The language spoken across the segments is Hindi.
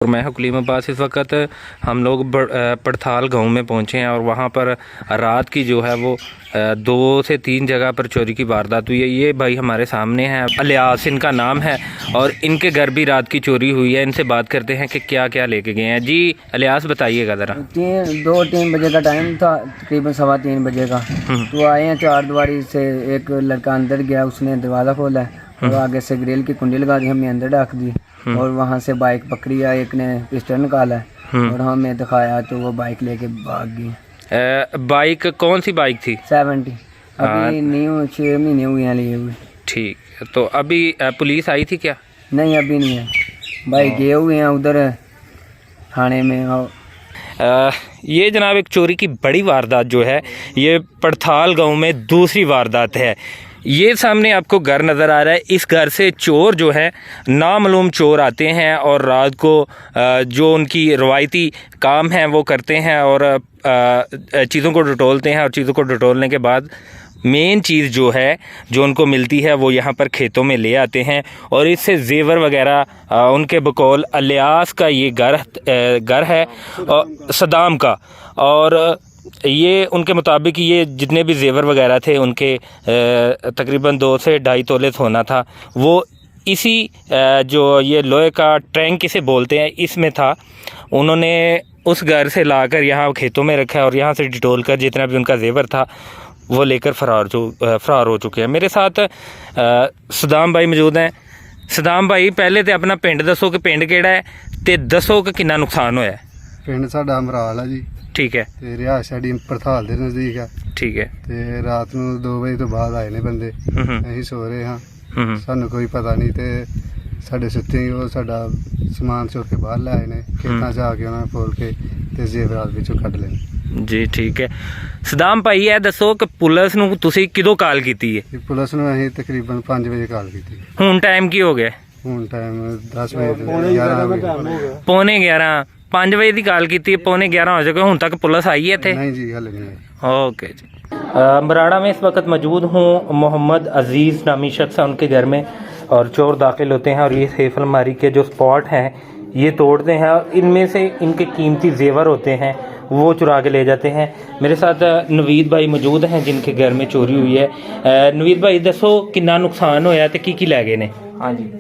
और मैं हकीम अब्बास। इस वक्त हम लोग पड़थाल गांव में पहुंचे हैं और वहां पर रात की जो है वो 2 से 3 जगह पर चोरी की वारदात हुई है। ये भाई हमारे सामने हैं, अलियास इनका नाम है और इनके घर भी रात की चोरी हुई है। इनसे बात करते हैं कि क्या क्या लेके गए हैं। जी अलियास बताइएगा ज़रा। 2-3 बजे का टाइम था, तकरीबन 3:15 बजे का। तो आए हैं, 4 दीवारी से एक लड़का अंदर गया, उसने दरवाज़ा खोला और आगे से ग्रिल की कुंडी लगा दी, हमने अंदर डाक दी और वहाँ से बाइक पकड़ी है, एक ने पिस्टल निकाला और हमें दिखाया तो वो बाइक लेके भाग गई। बाइक कौन सी बाइक थी? 70। अभी न्यू 6 महीने हुए हैं लिए हुए। ठीक, तो अभी पुलिस आई थी क्या? नहीं अभी नहीं है भाई, गए हुए हैं उधर थाने में। ये जनाब एक चोरी की बड़ी वारदात जो है ये पड़थाल गांव में दूसरी वारदात है। ये सामने आपको घर नज़र आ रहा है। इस घर से चोर जो है नामालूम चोर आते हैं और रात को जो उनकी रवायती काम है वो करते हैं और चीज़ों को टटोलते हैं और चीज़ों को टटोलने के बाद मेन चीज़ जो है जो उनको मिलती है वो यहाँ पर खेतों में ले आते हैं और इससे जेवर वगैरह उनके बकौल अलियास का ये घर है सदाम का, और ये उनके मुताबिक ये जितने भी जेवर वगैरह थे उनके तकरीबन 2 से 2.5 तोले सोना था, वो इसी जो ये लोहे का टैंक इसे बोलते हैं इसमें था। उन्होंने उस घर से लाकर यहाँ खेतों में रखा और यहाँ से डिटोल कर जितना भी उनका जेवर था वो लेकर फरार हो चुके हैं। मेरे साथ सदाम भाई मौजूद हैं। सदाम भाई पहले तो अपना पिंड दसो कि पिंड केड़ा है ते दसो कि कितना नुकसान होया। पिंड साडा अमराल है जी। ठीक है। ते रिहायश साडी पड़थाल दे नज़दीक है। ठीक है। ते रात नूं 2 वजे तो बाद आए ने बंदे, असीं सो रहे हाँ, सानू कोई पता नहीं ते साडे सुत्ते ही वो साडा समान चुक के बाहर ले आए ने, खेतां च आके उन्होंने फोड़ के ते जेवरात विचों कढ लेने। जी ठीक है। सदाम भाई ये दसो कि पुलिस नूं तुसीं किदों कॉल कीती है? पुलिस नूं असीं तकरीबन 5 वजे कॉल कीती। हुण टाइम की हो गया? हुण टाइम 10 वजे 11 वजे पौने 11 5 वजे की कॉल की, पौने 11 हो चुके। हुण तक पुलिस आई है इत्थे? नहीं जी, हले नहीं आई। ओके जी। मराड़ा में इस वक्त मौजूद हूँ। मोहम्मद अजीज़ नामी शख्स है उनके घर में और चोर दाखिल होते हैं और ये सेफ अलमारी के जो स्पॉट हैं ये तोड़ते हैं और इनमें से इनके कीमती जेवर होते हैं वो चुरा के ले जाते हैं। मेरे साथ नवीद भाई मौजूद हैं जिनके घर में चोरी हुई है। नवीद भाई दसो कितना नुकसान होया ते की लै गए ने? हाँ जी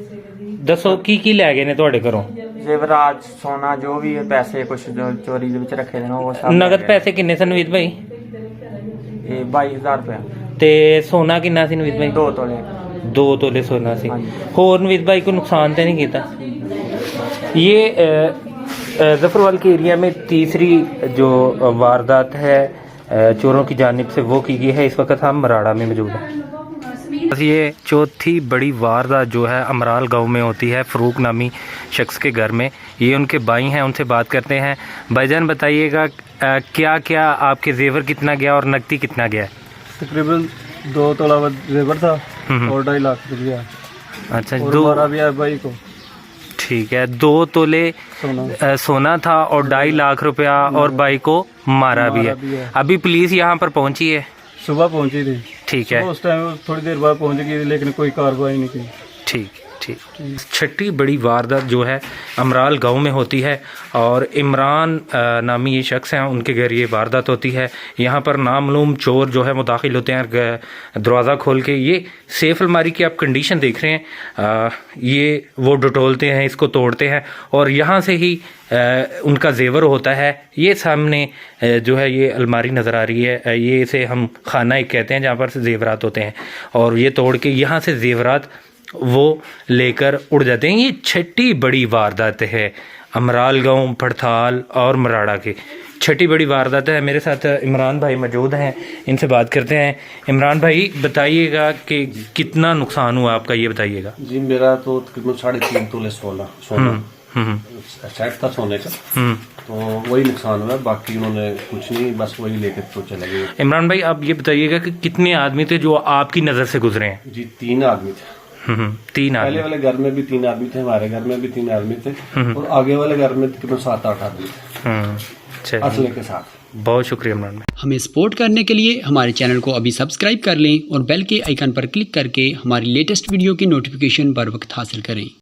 दसो की लै गए ने तुहाडे घरों? जेवरात सोना जो भी है, पैसे कुछ जो चोरी दे विच रखे ने वो सब। नगद पैसे किन्ने सन नवीद भाई? 22,000 रुपया। ते सोना किन्ना सी नवीद भाई? 2 तोले। 2 तोले सोना सी। हाँ जी। होर नवीद भाई को नुकसान तो नहीं किया? ये ज़फ़रवाल के एरिया में तीसरी जो वारदात है चोरों की जानिब से वो की गई है। इस वक्त हम मराड़ा में मौजूद हैं। ये चौथी बड़ी वारदात जो है अमराल गांव में होती है फ़रूक नामी शख्स के घर में। ये उनके भाई हैं, उनसे बात करते हैं। भाईजान बताइएगा क्या क्या आपके जेवर कितना गया और नकदी कितना गया? तकरीबन 2 तोला जेवर था और 2.5 लाख रुपया। अच्छा, और 2 मारा भी है भाई को। ठीक है। 2 तोले सोना था और 2.5 लाख रुपया और भाई को मारा भी है। अभी पुलिस यहाँ पर पहुँची है? सुबह पहुंची थी। ठीक है। उस टाइम थोड़ी देर बाद पहुंच गई लेकिन कोई कार्रवाई नहीं की। ठीक ठीक। छठी बड़ी वारदात जो है अमराल गांव में होती है और इमरान नामी ये शख्स हैं उनके घर ये वारदात होती है। यहाँ पर नामालूम चोर जो है वो दाखिल होते हैं दरवाज़ा खोल के। ये सेफ अलमारी की आप कंडीशन देख रहे हैं, ये वो डटोलते हैं, इसको तोड़ते हैं और यहाँ से ही उनका जेवर होता है। ये सामने जो है ये अलमारी नज़र आ रही है, ये इसे हम खाना एक कहते हैं जहाँ पर से जेवरात होते हैं और ये तोड़ के यहाँ से जेवरात वो लेकर उड़ जाते हैं। ये छठी बड़ी वारदात है अमराल गांव, पड़थाल और मराड़ा की छठी बड़ी वारदात है। मेरे साथ इमरान भाई मौजूद हैं, इनसे बात करते हैं। इमरान भाई बताइएगा कि कितना नुकसान हुआ आपका, ये बताइएगा। जी मेरा तो तकरीबन 3.5 तोले सोना सेट था सोने का, तो वही नुकसान हुआ। बाकी उन्होंने कुछ नहीं, बस वही लेकर तो चले गए। इमरान भाई आप ये बताइएगा कि कितने आदमी थे जो आपकी नज़र से गुजरे हैं? जी 3 आदमी थे। 3 आदमी। पहले वाले घर में भी 3 आदमी थे, हमारे घर में भी 3 आदमी थे और आगे वाले घर में तकरीबन 7-8 आदमी थे असले के साथ। बहुत शुक्रिया इमरान भाई। हमें सपोर्ट करने के लिए हमारे चैनल को अभी सब्सक्राइब कर लें और बेल के आइकन पर क्लिक करके हमारी लेटेस्ट वीडियो की नोटिफिकेशन बर वक्त हासिल करें।